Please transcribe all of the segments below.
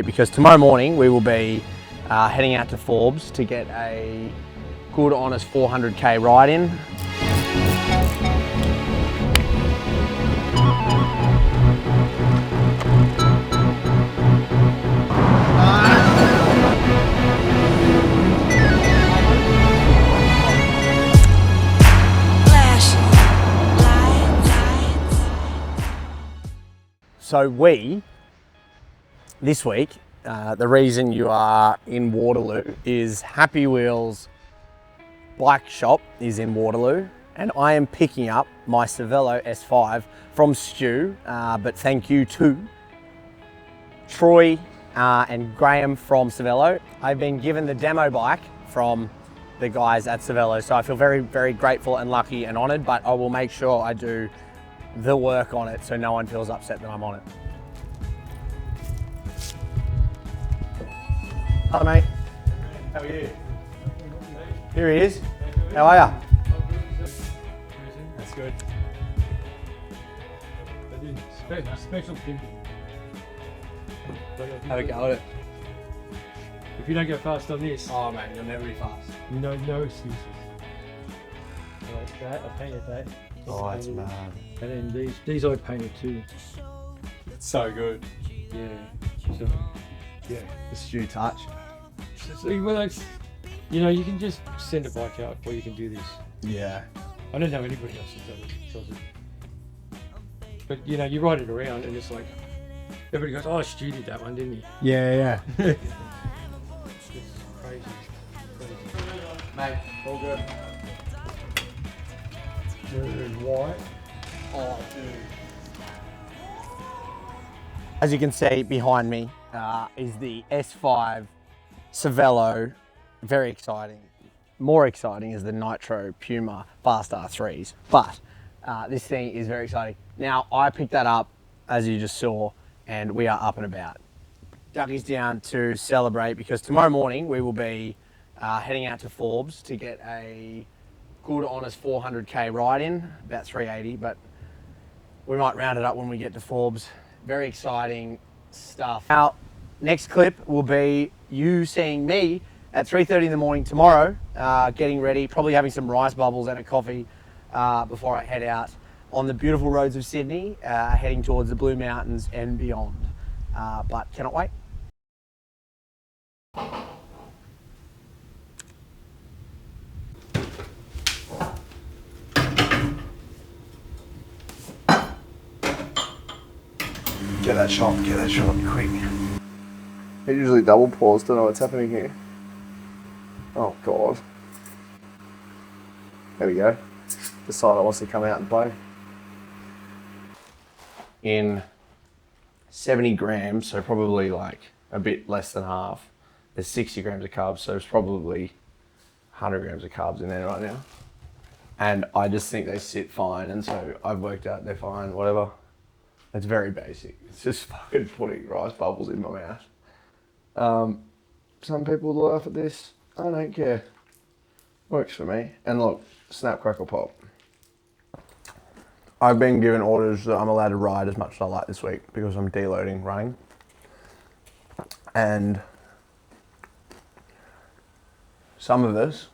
Because tomorrow morning we will be heading out to Forbes to get a good honest 400k ride in. So this week, the reason you are in Waterloo is Happy Wheels bike shop is in Waterloo, and I am picking up my Cervelo S5 from Stu, but thank you to Troy and Graeme from Cervelo. I've been given the demo bike from the guys at Cervelo, so I feel very, very grateful and lucky and honoured, but I will make sure I do the work on it so no one feels upset that I'm on it. Hello mate, how are you? Here he is, how are ya? That's good. Special pimping. Have a go at it. If you don't go fast on this, Oh mate, you'll never be fast. no excuses. Like that, I painted that. Oh, that's mad. And then these I painted too. It's so good. Yeah. So yeah. The Stu touch. So, well, it's, you know, you can just send a bike out, or you can do this. Yeah. I don't know anybody else that does it. But you know, you ride it around, and it's like everybody goes, "Oh, Stu did that one, didn't he?" Yeah. It's crazy. Mate, all good. Dude, white. Oh, dude. As you can see behind me is the S5 Cervelo. Very exciting. More exciting is the Nitro Puma Fast R3s, but this thing is very exciting. Now, I picked that up, as you just saw, and we are up and about. Ducky's down to celebrate because tomorrow morning we will be heading out to Forbes to get a good honest 400k ride in, about 380, but we might round it up when we get to Forbes. Very exciting stuff. Our next clip will be you seeing me at 3:30 in the morning tomorrow, getting ready, probably having some rice bubbles and a coffee before I head out on the beautiful roads of Sydney, heading towards the Blue Mountains and beyond. But cannot wait. Get that shot quick. It usually double pours, don't know what's happening here. Oh God. There we go. Decided it wants to come out and play. In 70 grams, so probably like a bit less than half, there's 60 grams of carbs, so there's probably 100 grams of carbs in there right now. And I just think they sit fine, and so I've worked out they're fine, whatever. It's very basic. It's just fucking putting rice bubbles in my mouth. Some people laugh at this. I don't care. Works for me. And look, snap, crackle, pop. I've been given orders that I'm allowed to ride as much as I like this week because I'm deloading running. And some of us,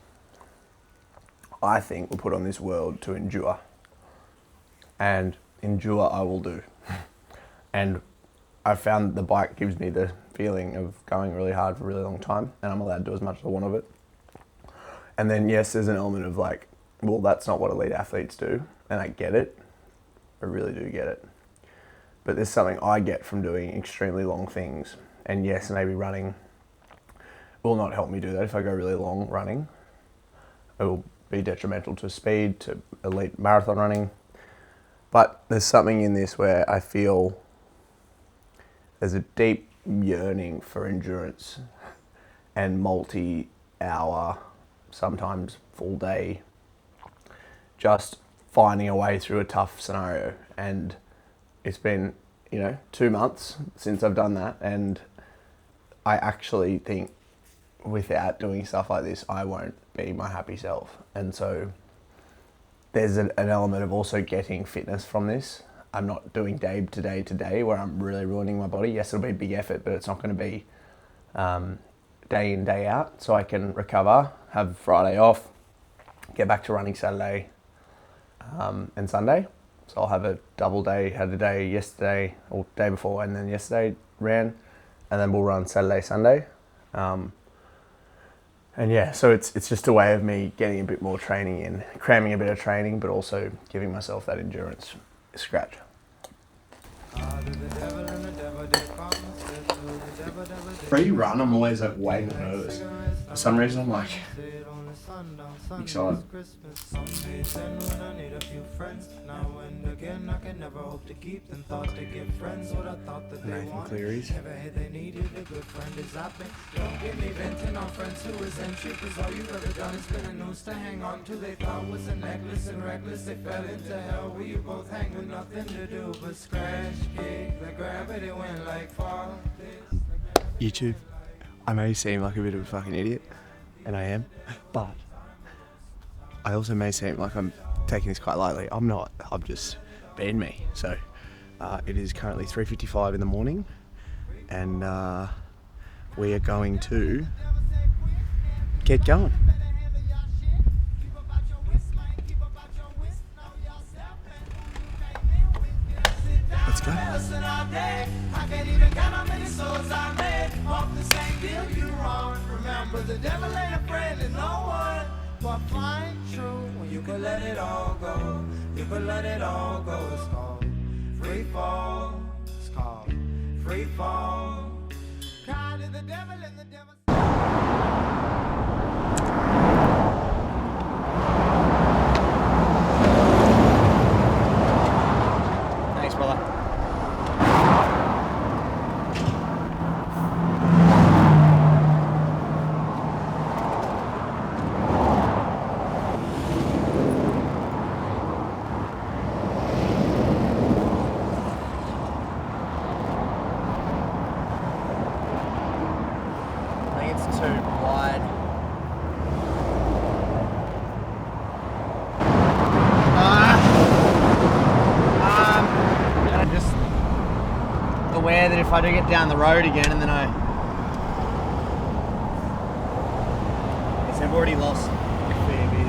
I think, were put on this world to endure. And endure I will do. And I found that the bike gives me the feeling of going really hard for a really long time, and I'm allowed to do as much as I want of it. And then yes, there's an element of like, well, that's not what elite athletes do, and I get it. I really do get it. But there's something I get from doing extremely long things. And yes, maybe running will not help me do that. If I go really long running, it will be detrimental to speed, to elite marathon running. But there's something in this where I feel there's a deep yearning for endurance and multi-hour, sometimes full day, just finding a way through a tough scenario. And it's been, 2 months since I've done that, and I actually think without doing stuff like this, I won't be my happy self. And so there's an element of also getting fitness from this. I'm not doing day to day to day where I'm really ruining my body. Yes, it'll be a big effort, but it's not going to be day in, day out. So I can recover, have Friday off, get back to running Saturday and Sunday. So I'll have a double day, had a day yesterday or day before, and then yesterday ran, and then we'll run Saturday, Sunday. And yeah, so it's just a way of me getting a bit more training in, cramming a bit of training, but also giving myself that endurance scratch. Pre-run, I'm always like way more nervous. For some reason, I'm like excited. Nathan Cleary's. Don't give me venting on friends who resent you, cause all you've ever done is spin a noose to hang on to. They thought was a necklace and reckless, they fell into hell where you both hang with nothing to do but scratch, kick, the gravity went like fall. YouTube, I may seem like a bit of a fucking idiot, and I am, but I also may seem like I'm taking this quite lightly. I'm not, I'm just being me. So it is currently 3:55 in the morning, and we are going to get going. Let's go. Remember, the devil ain't a friend to no one, but flying true. When you can let it all go, you can let it all go. It's called free fall. It's called free fall. Cry to the devil and the devil. Thanks, brother. Aware that if I do get down the road again and then I guess I've already lost a fair bit.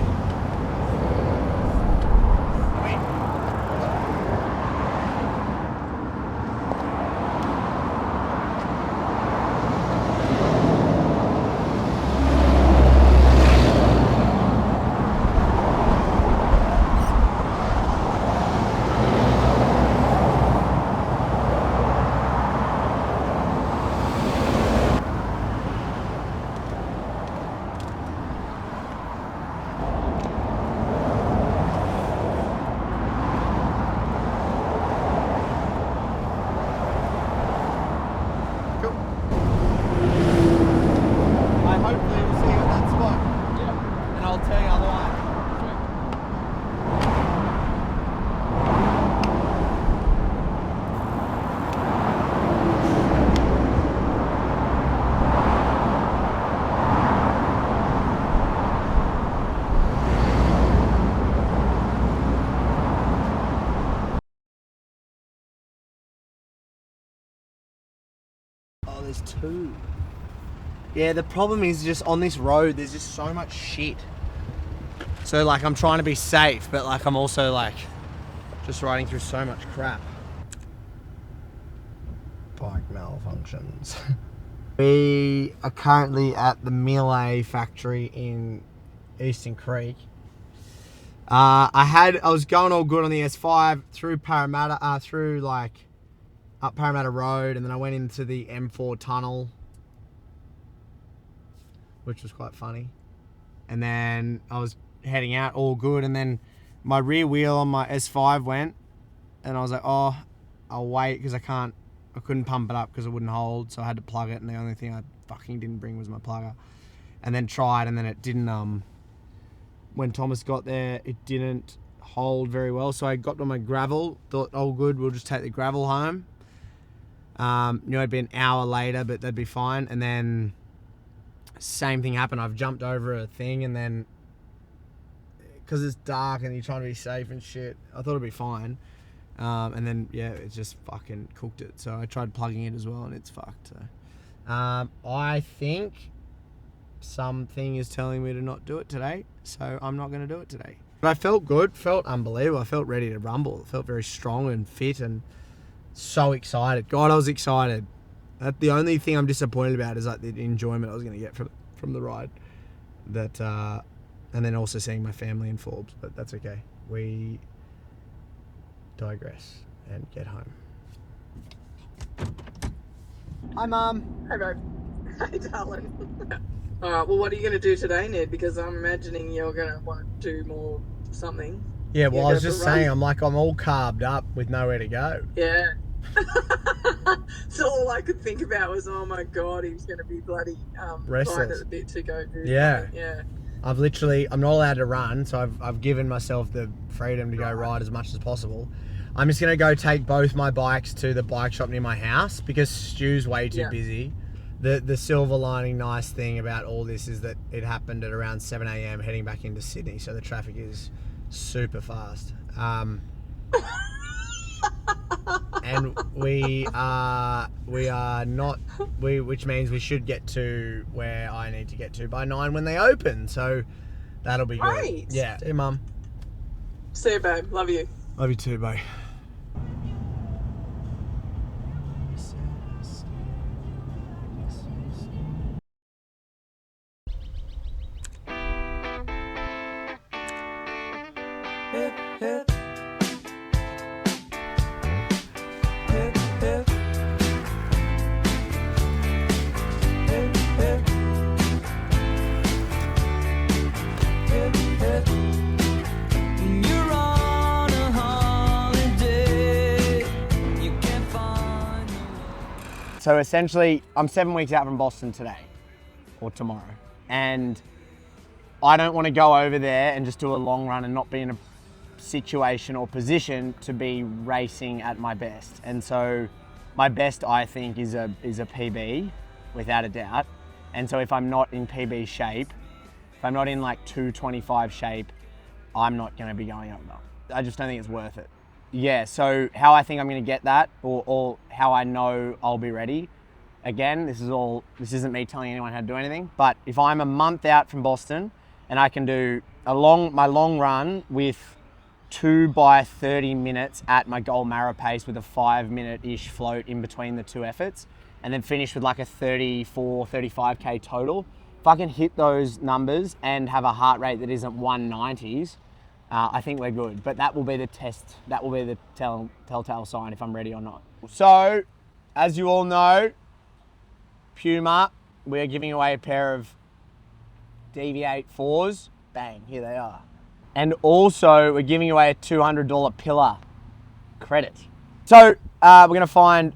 Oh, there's two. Yeah, the problem is just on this road, there's just so much shit. So like, I'm trying to be safe, but like, I'm also like, just riding through so much crap. Bike malfunctions. We are currently at the Melee factory in Eastern Creek. I was going all good on the S5 through Parramatta, through like up Parramatta Road, and then I went into the M4 tunnel, which was quite funny. And then I was heading out all good, and then my rear wheel on my S5 went, and I was like, oh, I'll wait because I couldn't pump it up because it wouldn't hold, so I had to plug it, and the only thing I fucking didn't bring was my plugger. And then tried, and then it didn't, when Thomas got there, it didn't hold very well, so I got on my gravel, thought, oh good, we'll just take the gravel home. Knew it'd be an hour later, but that'd be fine. And then same thing happened. I've jumped over a thing, and then because it's dark and you're trying to be safe and shit, I thought it'd be fine. And then, yeah, it just fucking cooked it. So I tried plugging it as well, and it's fucked. So. I think something is telling me to not do it today, so I'm not going to do it today. But I felt good, felt unbelievable. I felt ready to rumble. I felt very strong and fit and so excited. God, I was excited. The only thing I'm disappointed about is like the enjoyment I was going to get from the ride. That and then also seeing my family in Forbes, but that's okay. We digress and get home. Hi, Mum. Hey, babe. Hey, darling. All right, well, what are you going to do today, Ned? Because I'm imagining you're going to want to do more something. Yeah, well, I was just saying, I'm all carved up with nowhere to go. Yeah. So all I could think about was, oh my God, he's going to be bloody right at the bit to go do. Yeah. Yeah. I'm not allowed to run, so I've given myself the freedom to go ride as much as possible. I'm just going to go take both my bikes to the bike shop near my house because Stu's way too busy. The silver lining nice thing about all this is that it happened at around 7 a.m. heading back into Sydney, so the traffic is super fast. And we are not, which means we should get to where I need to get to by 9 when they open, so that'll be good. Yeah. See you, Mum. See you, babe. Love you. Love you too, babe. Hip, hip. Hip, hip. Hip, hip. Hip, hip. You're on a holiday. You can't find the way. So essentially, I'm 7 weeks out from Boston today, or tomorrow, and I don't want to go over there and just do a long run and not be in a situation or position to be racing at my best. And so my best, I think, is a PB, without a doubt. And so if I'm not in PB shape, if I'm not in like 225 shape, I'm not going to be going over. I just don't think it's worth it. Yeah, so how I think I'm going to get that, or how I know I'll be ready. Again, this isn't me telling anyone how to do anything, but if I'm a month out from Boston and I can do my long run with 2 by 30 minutes at my goal Mara pace with a 5-minute-ish float in between the two efforts, and then finish with like a 34, 35K total. If I can hit those numbers and have a heart rate that isn't 190s, I think we're good. But that will be the test. That will be the telltale sign if I'm ready or not. So, as you all know, Puma, we're giving away a pair of DV8 4s. Bang, here they are. And also, we're giving away a $200 pillar credit. So, we're going to find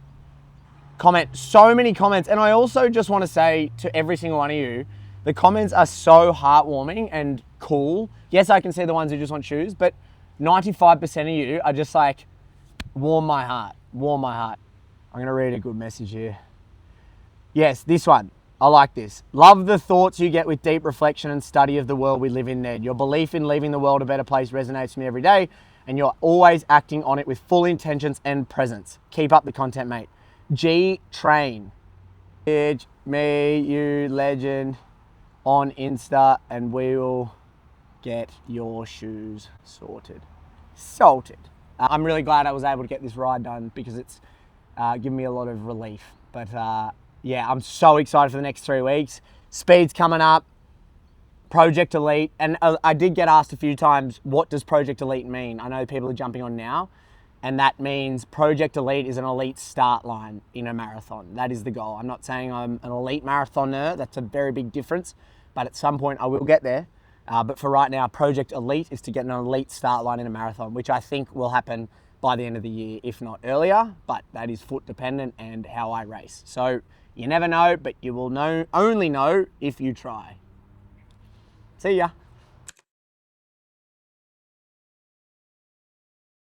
so many comments. And I also just want to say to every single one of you, the comments are so heartwarming and cool. Yes, I can see the ones who just want shoes, but 95% of you are just like, warm my heart. I'm going to read a good message here. Yes, this one. I like this. Love the thoughts you get with deep reflection and study of the world we live in, Ned. Your belief in leaving the world a better place resonates with me every day, and you're always acting on it with full intentions and presence. Keep up the content, mate. G Train. Me, you, legend, on Insta, and we will get your shoes sorted. I'm really glad I was able to get this ride done because it's given me a lot of relief. But yeah, I'm so excited for the next 3 weeks. Speed's coming up. Project Elite. And I did get asked a few times, what does Project Elite mean? I know people are jumping on now. And that means Project Elite is an elite start line in a marathon. That is the goal. I'm not saying I'm an elite marathoner. That's a very big difference. But at some point I will get there. But for right now, Project Elite is to get an elite start line in a marathon, which I think will happen by the end of the year, if not earlier. But that is foot dependent and how I race. So you never know, but you will only know if you try. See ya.